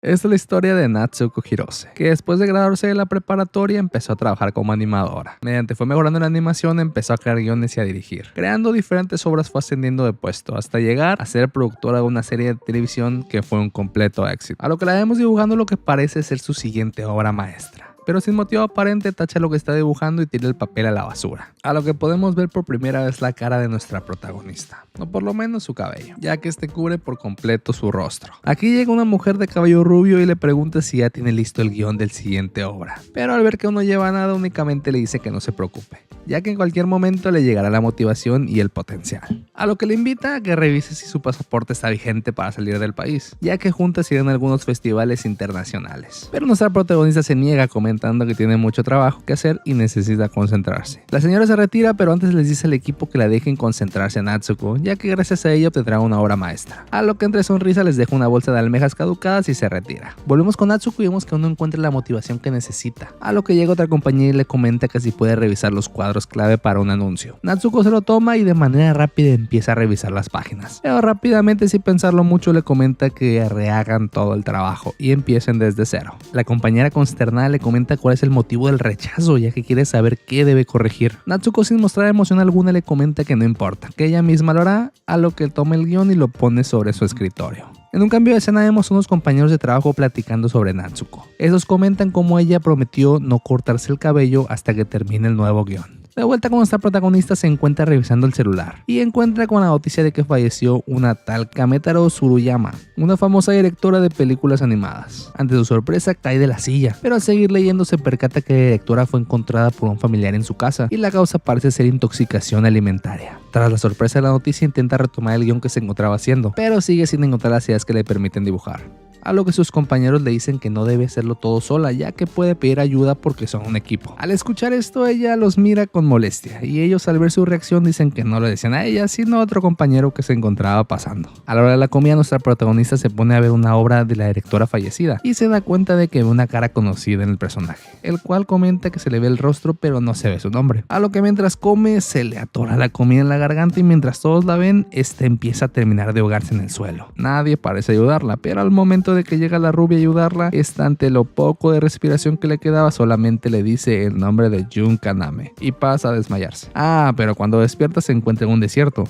Esta es la historia de Natsuko Hirose, que después de graduarse de la preparatoria empezó a trabajar como animadora. Mediante fue mejorando en la animación, empezó a crear guiones y a dirigir. Creando diferentes obras fue ascendiendo de puesto, hasta llegar a ser productora de una serie de televisión que fue un completo éxito. A lo que la vemos dibujando lo que parece ser su siguiente obra maestra. Pero sin motivo aparente tacha lo que está dibujando y tira el papel a la basura. A lo que podemos ver por primera vez la cara de nuestra protagonista, o por lo menos su cabello, ya que este cubre por completo su rostro. Aquí llega una mujer de cabello rubio y le pregunta si ya tiene listo el guión del siguiente obra. Pero al ver que no lleva nada, únicamente le dice que no se preocupe, ya que en cualquier momento le llegará la motivación y el potencial. A lo que le invita a que revise si su pasaporte está vigente para salir del país, ya que juntas irán a algunos festivales internacionales. Pero nuestra protagonista se niega, comentando que tiene mucho trabajo que hacer y necesita concentrarse. La señora se retira, pero antes les dice al equipo que la dejen concentrarse a Natsuko, ya que gracias a ella obtendrá una obra maestra. A lo que entre sonrisa les deja una bolsa de almejas caducadas y se retira. Volvemos con Natsuko y vemos que aún no encuentra la motivación que necesita, a lo que llega otra compañía y le comenta que si puede revisar los cuadros clave para un anuncio. Natsuko se lo toma y de manera rápida empieza a revisar las páginas, pero rápidamente, sin pensarlo mucho, le comenta que rehagan todo el trabajo y empiecen desde cero. La compañera consternada le comenta cuál es el motivo del rechazo, ya que quiere saber qué debe corregir. Natsuko, sin mostrar emoción alguna, le comenta que no importa, que ella misma lo hará, a lo que toma el guión y lo pone sobre su escritorio. En un cambio de escena vemos unos compañeros de trabajo platicando sobre Natsuko. Esos comentan cómo ella prometió no cortarse el cabello hasta que termine el nuevo guión. De vuelta con nuestra protagonista, se encuentra revisando el celular y encuentra con la noticia de que falleció una tal Kametaro Tsuruyama, una famosa directora de películas animadas. Ante su sorpresa cae de la silla, pero al seguir leyendo se percata que la directora fue encontrada por un familiar en su casa y la causa parece ser intoxicación alimentaria. Tras la sorpresa de la noticia, intenta retomar el guión que se encontraba haciendo, pero sigue sin encontrar las ideas que le permiten dibujar. A lo que sus compañeros le dicen que no debe hacerlo todo sola, ya que puede pedir ayuda porque son un equipo. Al escuchar esto, ella los mira con molestia y ellos, al ver su reacción, dicen que no lo decían a ella, sino a otro compañero que se encontraba pasando. A la hora de la comida, nuestra protagonista se pone a ver una obra de la directora fallecida y se da cuenta de que ve una cara conocida en el personaje, el cual comenta que se le ve el rostro pero no se ve su nombre. A lo que mientras come se le atora la comida en la garganta y mientras todos la ven, empieza a terminar de ahogarse en el suelo. Nadie parece ayudarla, pero al momento de que llega la rubia a ayudarla, ante lo poco de respiración que le quedaba, solamente le dice el nombre de Jun Kaname y pasa a desmayarse. Pero cuando despierta se encuentra en un desierto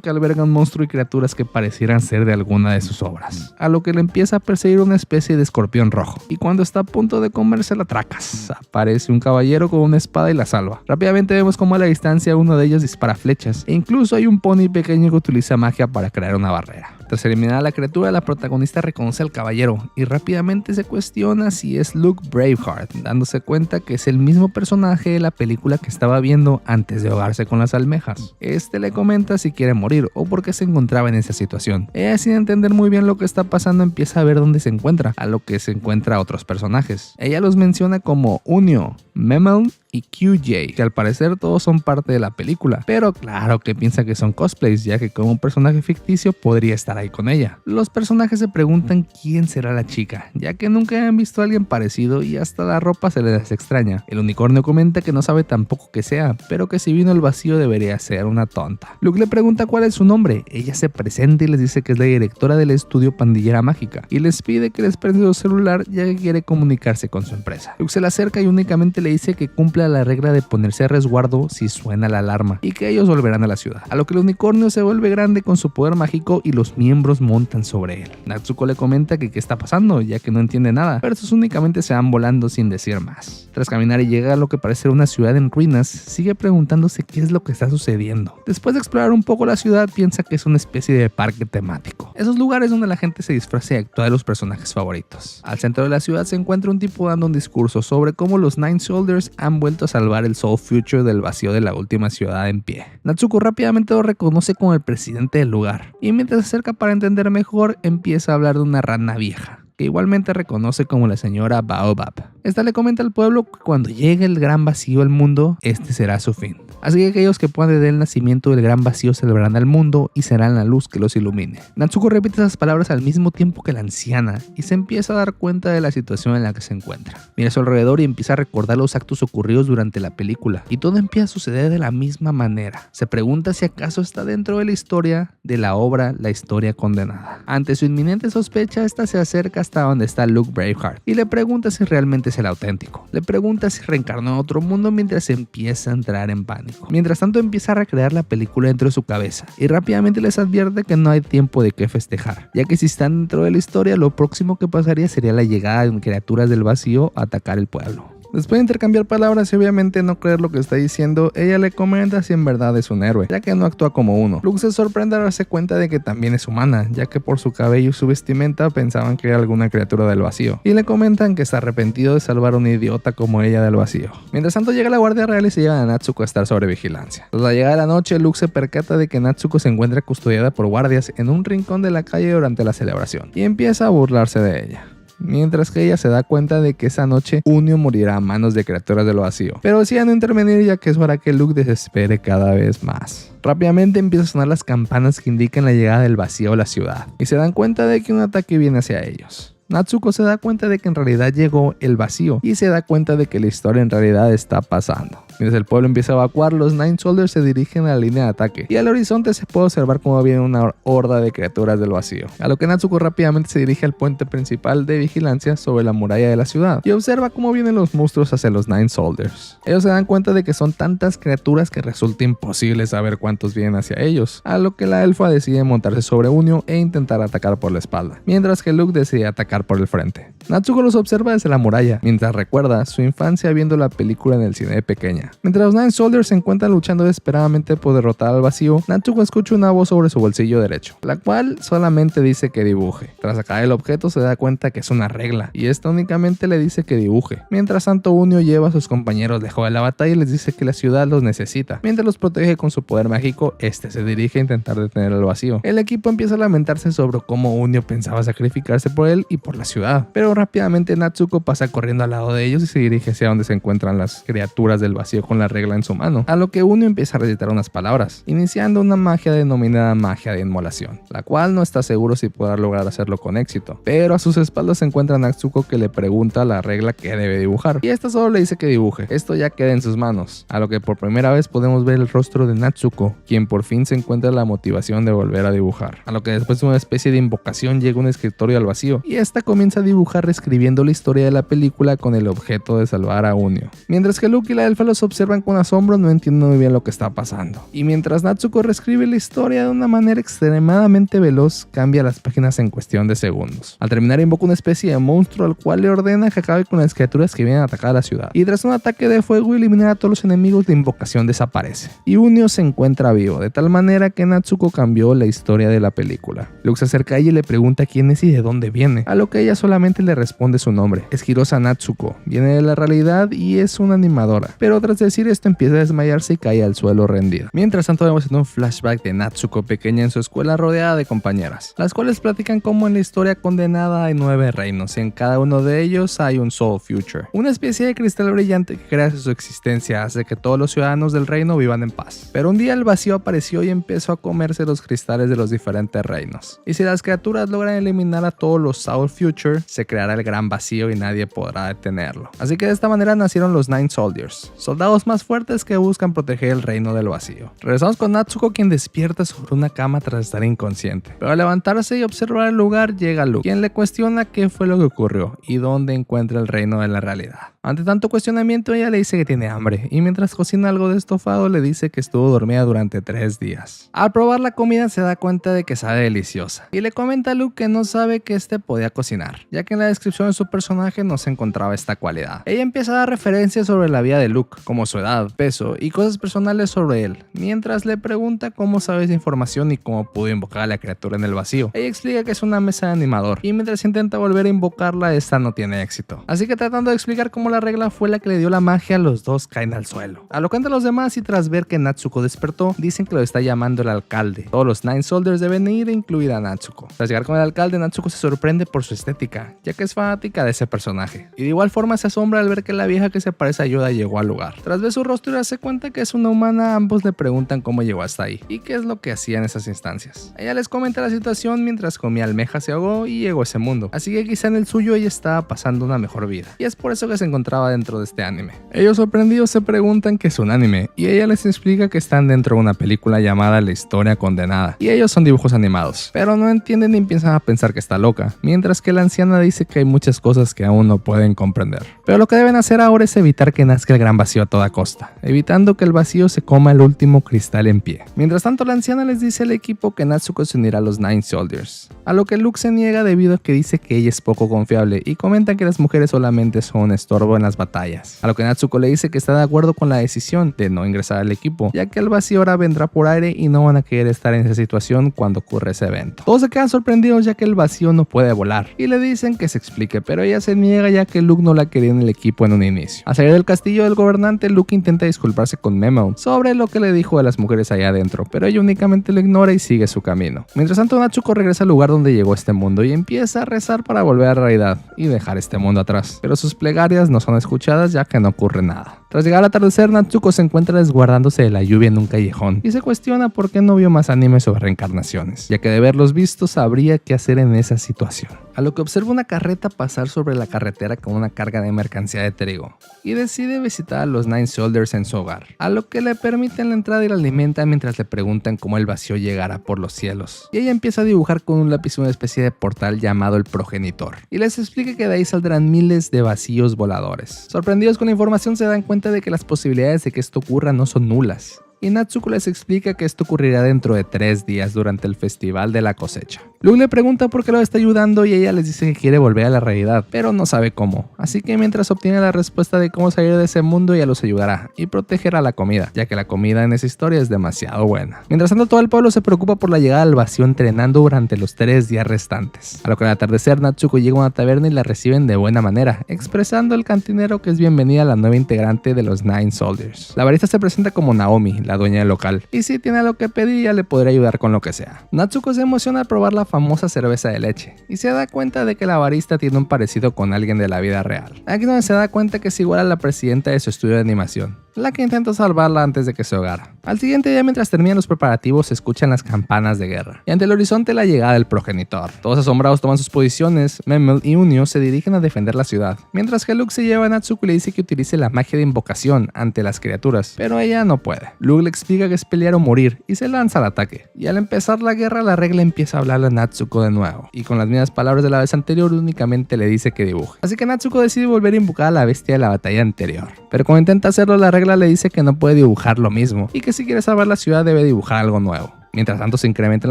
que alberga un monstruo y criaturas que parecieran ser de alguna de sus obras, a lo que le empieza a perseguir una especie de escorpión rojo, y cuando está a punto de comérsela, tracas, aparece un caballero con una espada y la salva. Rápidamente vemos como a la distancia uno de ellos dispara flechas, e incluso hay un pony pequeño que utiliza magia para crear una barrera. Tras eliminar a la criatura, la protagonista reconoce al caballero y rápidamente se cuestiona si es Luke Braveheart, dándose cuenta que es el mismo personaje de la película que estaba viendo antes de ahogarse con las almejas. Le comenta si quiere morir o por qué se encontraba en esa situación. Ella, sin entender muy bien lo que está pasando, empieza a ver dónde se encuentra, a lo que se encuentra a otros personajes. Ella los menciona como Unio, Memel y QJ, que al parecer todos son parte de la película, pero claro que piensa que son cosplays, ya que como un personaje ficticio podría estar ahí con ella. Los personajes se preguntan quién será la chica, ya que nunca han visto a alguien parecido y hasta la ropa se les extraña. El unicornio comenta que no sabe tampoco qué sea, pero que si vino al vacío debería ser una tonta. Luke le pregunta cuál es su nombre, ella se presenta y les dice que es la directora del estudio Pandillera Mágica y les pide que les prenda su celular, ya que quiere comunicarse con su empresa. Luke se le acerca y únicamente le dice que cumpla la regla de ponerse a resguardo si suena la alarma y que ellos volverán a la ciudad, a lo que el unicornio se vuelve grande con su poder mágico y los miembros montan sobre él. Natsuko le comenta que qué está pasando, ya que no entiende nada, pero estos únicamente se van volando sin decir más. Tras caminar y llegar a lo que parece ser una ciudad en ruinas, sigue preguntándose qué es lo que está sucediendo. Después de explorar un poco la ciudad, piensa que es una especie de parque temático, esos lugares donde la gente se disfraza y actúa de los personajes favoritos. Al centro de la ciudad se encuentra un tipo dando un discurso sobre cómo los Nine Soldiers han vuelto a salvar el Soul Future del vacío de la última ciudad en pie. Natsuko rápidamente lo reconoce como el presidente del lugar, y mientras se acerca para entender mejor, empieza a hablar de una rana vieja, que igualmente reconoce como la señora Baobab. Esta le comenta al pueblo que cuando llegue el gran vacío al mundo, este será su fin. Así que aquellos que puedan desde el nacimiento del gran vacío celebrarán al mundo y serán la luz que los ilumine. Natsuko repite esas palabras al mismo tiempo que la anciana y se empieza a dar cuenta de la situación en la que se encuentra. Mira a su alrededor y empieza a recordar los actos ocurridos durante la película y todo empieza a suceder de la misma manera. Se pregunta si acaso está dentro de la historia de la obra La historia condenada. Ante su inminente sospecha, esta se acerca hasta donde está Luke Braveheart y le pregunta si realmente es el auténtico. Le pregunta si reencarnó en otro mundo mientras empieza a entrar en pánico. Mientras tanto empieza a recrear la película dentro de su cabeza y rápidamente les advierte que no hay tiempo de qué festejar, ya que si están dentro de la historia lo próximo que pasaría sería la llegada de criaturas del vacío a atacar el pueblo. Después de intercambiar palabras y obviamente no creer lo que está diciendo, ella le comenta si en verdad es un héroe, ya que no actúa como uno. Luke se sorprende al darse cuenta de que también es humana, ya que por su cabello y su vestimenta pensaban que era alguna criatura del vacío, y le comentan que está arrepentido de salvar a un idiota como ella del vacío. Mientras tanto llega la guardia real y se llevan a Natsuko a estar sobre vigilancia. Tras la llegada de la noche, Luke se percata de que Natsuko se encuentra custodiada por guardias en un rincón de la calle durante la celebración, y empieza a burlarse de ella. Mientras que ella se da cuenta de que esa noche Unio morirá a manos de criaturas del vacío, pero decide no intervenir ya que eso hará que Luke desespere cada vez más. Rápidamente empiezan a sonar las campanas que indican la llegada del vacío a la ciudad y se dan cuenta de que un ataque viene hacia ellos. Natsuko se da cuenta de que en realidad llegó el vacío y se da cuenta de que la historia en realidad está pasando. Mientras el pueblo empieza a evacuar, los Nine Soldiers se dirigen a la línea de ataque y al horizonte se puede observar cómo viene una horda de criaturas del vacío, a lo que Natsuko rápidamente se dirige al puente principal de vigilancia sobre la muralla de la ciudad y observa cómo vienen los monstruos hacia los Nine Soldiers. Ellos se dan cuenta de que son tantas criaturas que resulta imposible saber cuántos vienen hacia ellos, a lo que la elfa decide montarse sobre Unio e intentar atacar por la espalda, mientras que Luke decide atacar por el frente. Natsuko los observa desde la muralla, mientras recuerda su infancia viendo la película en el cine de pequeña. Mientras los Nine Soldiers se encuentran luchando desesperadamente por derrotar al vacío, Natsuko escucha una voz sobre su bolsillo derecho, la cual solamente dice que dibuje. Tras sacar el objeto se da cuenta que es una regla, y esta únicamente le dice que dibuje. Mientras tanto, Unio lleva a sus compañeros lejos de la batalla y les dice que la ciudad los necesita. Mientras los protege con su poder mágico, este se dirige a intentar detener al vacío. El equipo empieza a lamentarse sobre cómo Unio pensaba sacrificarse por él y por la ciudad, pero rápidamente Natsuko pasa corriendo al lado de ellos y se dirige hacia donde se encuentran las criaturas del vacío con la regla en su mano, a lo que Unio empieza a recitar unas palabras, iniciando una magia denominada magia de inmolación, la cual no está seguro si podrá lograr hacerlo con éxito, pero a sus espaldas se encuentra Natsuko, que le pregunta la regla que debe dibujar, y esta solo le dice que dibuje. Esto ya queda en sus manos, a lo que por primera vez podemos ver el rostro de Natsuko, quien por fin se encuentra la motivación de volver a dibujar, a lo que después de una especie de invocación llega un escritorio al vacío, y esta comienza a dibujar reescribiendo la historia de la película con el objeto de salvar a Unio. Mientras que Luke y la elfa los observan con asombro, no entienden muy bien lo que está pasando. Y mientras Natsuko reescribe la historia de una manera extremadamente veloz, cambia las páginas en cuestión de segundos. Al terminar invoca una especie de monstruo al cual le ordena que acabe con las criaturas que vienen a atacar a la ciudad. Y tras un ataque de fuego y eliminar a todos los enemigos, la invocación desaparece. Y Unio se encuentra vivo, de tal manera que Natsuko cambió la historia de la película. Luke se acerca a ella y le pregunta quién es y de dónde viene, a lo que ella solamente le responde su nombre. Es Hirosa Natsuko, viene de la realidad y es una animadora, pero tras decir esto empieza a desmayarse y cae al suelo rendida. Mientras tanto vemos en un flashback de Natsuko pequeña en su escuela rodeada de compañeras, las cuales platican cómo en la historia condenada hay 9 reinos y en cada uno de ellos hay un Soul Future, una especie de cristal brillante que gracias a su existencia hace que todos los ciudadanos del reino vivan en paz. Pero un día el vacío apareció y empezó a comerse los cristales de los diferentes reinos, y si las criaturas logran eliminar a todos los Soul Future, se creará el gran vacío y nadie podrá detenerlo. Así que de esta manera nacieron los Nine Soldiers, soldados más fuertes que buscan proteger el reino del vacío. Regresamos con Natsuko, quien despierta sobre una cama tras estar inconsciente, pero al levantarse y observar el lugar llega Luke, quien le cuestiona qué fue lo que ocurrió y dónde encuentra el reino de la realidad. Ante tanto cuestionamiento, ella le dice que tiene hambre y mientras cocina algo de estofado le dice que estuvo dormida durante 3 días. Al probar la comida se da cuenta de que sabe deliciosa y le comenta a Luke que no sabe que este podía cocinar, ya que en la descripción de su personaje no se encontraba esta cualidad. Ella empieza a dar referencias sobre la vida de Luke, como su edad, peso y cosas personales sobre él, mientras le pregunta cómo sabe esa información y cómo pudo invocar a la criatura en el vacío. Ella explica que es una mesa de animador y mientras intenta volver a invocarla, esta no tiene éxito. Así que tratando de explicar cómo la regla fue la que le dio la magia, los dos caen al suelo. A lo que entran los demás y tras ver que Natsuko despertó, dicen que lo está llamando el alcalde. Todos los Nine Soldiers deben ir, incluida Natsuko. Tras llegar con el alcalde, Natsuko se sorprende por su estética, ya que es fanática de ese personaje. Y de igual forma se asombra al ver que la vieja que se parece a Yoda llegó al lugar. Tras ver su rostro y darse cuenta que es una humana, ambos le preguntan cómo llegó hasta ahí y qué es lo que hacía en esas instancias. Ella les comenta la situación mientras comía almeja, se ahogó y llegó a ese mundo. Así que quizá en el suyo ella estaba pasando una mejor vida. Y es por eso que se encontraba dentro de este anime. Ellos sorprendidos se preguntan qué es un anime y ella les explica que están dentro de una película llamada La Historia Condenada y ellos son dibujos animados, pero no entienden ni empiezan a pensar que está loca, mientras que la anciana dice que hay muchas cosas que aún no pueden comprender. Pero lo que deben hacer ahora es evitar que nazca el gran vacío a toda costa, evitando que el vacío se coma el último cristal en pie. Mientras tanto, la anciana les dice al equipo que Natsuko se unirá a los Nine Soldiers, a lo que Luke se niega debido a que dice que ella es poco confiable y comenta que las mujeres solamente son un estorbo en las batallas, a lo que Natsuko le dice que está de acuerdo con la decisión de no ingresar al equipo, ya que el vacío ahora vendrá por aire y no van a querer estar en esa situación cuando ocurre ese evento. Todos se quedan sorprendidos ya que el vacío no puede volar y le dicen que se explique, pero ella se niega ya que Luke no la quería en el equipo en un inicio. Al salir del castillo del gobernante, Luke intenta disculparse con Memo sobre lo que le dijo a las mujeres allá adentro, pero ella únicamente lo ignora y sigue su camino. Mientras tanto, Natsuko regresa al lugar donde llegó a este mundo y empieza a rezar para volver a la realidad y dejar este mundo atrás, pero sus plegarias no son escuchadas ya que no ocurre nada. Tras llegar al atardecer, Natsuko se encuentra resguardándose de la lluvia en un callejón y se cuestiona por qué no vio más anime sobre reencarnaciones, ya que de verlos vistos sabría qué hacer en esa situación. A lo que observa una carreta pasar sobre la carretera con una carga de mercancía de trigo y decide visitar a los Nine Soldiers en su hogar, a lo que le permiten la entrada y la alimenta mientras le preguntan cómo el vacío llegará por los cielos. Y ella empieza a dibujar con un lápiz una especie de portal llamado el progenitor y les explica que de ahí saldrán miles de vacíos voladores. Sorprendidos con la información, se dan cuenta de que las posibilidades de que esto ocurra no son nulas. Y Natsuko les explica que esto ocurrirá dentro de 3 días durante el festival de la cosecha. Luke le pregunta por qué lo está ayudando y ella les dice que quiere volver a la realidad, pero no sabe cómo. Así que mientras obtiene la respuesta de cómo salir de ese mundo, ella los ayudará y protegerá la comida, ya que la comida en esa historia es demasiado buena. Mientras tanto, todo el pueblo se preocupa por la llegada al vacío entrenando durante los 3 días restantes. A lo que al atardecer, Natsuko llega a una taberna y la reciben de buena manera, expresando al cantinero que es bienvenida a la nueva integrante de los Nine Soldiers. La barista se presenta como Naomi, la dueña del local, y si tiene algo que pedir, ya le podrá ayudar con lo que sea. Natsuko se emociona al probar la famosa cerveza de leche y se da cuenta de que la barista tiene un parecido con alguien de la vida real. Aquí es donde se da cuenta que es igual a la presidenta de su estudio de animación, la que intenta salvarla antes de que se ahogara. Al siguiente día, mientras terminan los preparativos, se escuchan las campanas de guerra y ante el horizonte la llegada del progenitor. Todos asombrados toman sus posiciones. Memel y Unio se dirigen a defender la ciudad, mientras que Luke se lleva a Natsuko y le dice que utilice la magia de invocación ante las criaturas, pero ella no puede. Luke le explica que es pelear o morir y se lanza al ataque, y al empezar la guerra, la regla empieza a hablarle a Natsuko de nuevo, y con las mismas palabras de la vez anterior únicamente le dice que dibuje. Así que Natsuko decide volver a invocar a la bestia de la batalla anterior, pero cuando intenta hacerlo, la regla le dice que no puede dibujar lo mismo y que si quiere salvar la ciudad debe dibujar algo nuevo. Mientras tanto, se incrementan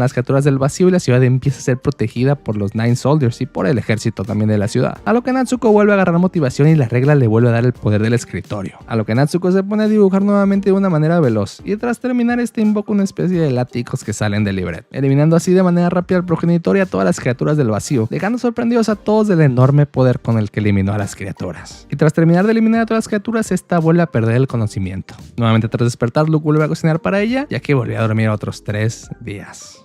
las criaturas del vacío y la ciudad empieza a ser protegida por los Nine Soldiers y por el ejército también de la ciudad. A lo que Natsuko vuelve a agarrar motivación y la regla le vuelve a dar el poder del escritorio. A lo que Natsuko se pone a dibujar nuevamente de una manera veloz y tras terminar invoca una especie de látigos que salen del libreto, eliminando así de manera rápida al progenitor y a todas las criaturas del vacío, dejando sorprendidos a todos del enorme poder con el que eliminó a las criaturas. Y tras terminar de eliminar a todas las criaturas, esta vuelve a perder el conocimiento. Nuevamente, tras despertar, Luke vuelve a cocinar para ella, ya que volvió a dormir otros 3 días.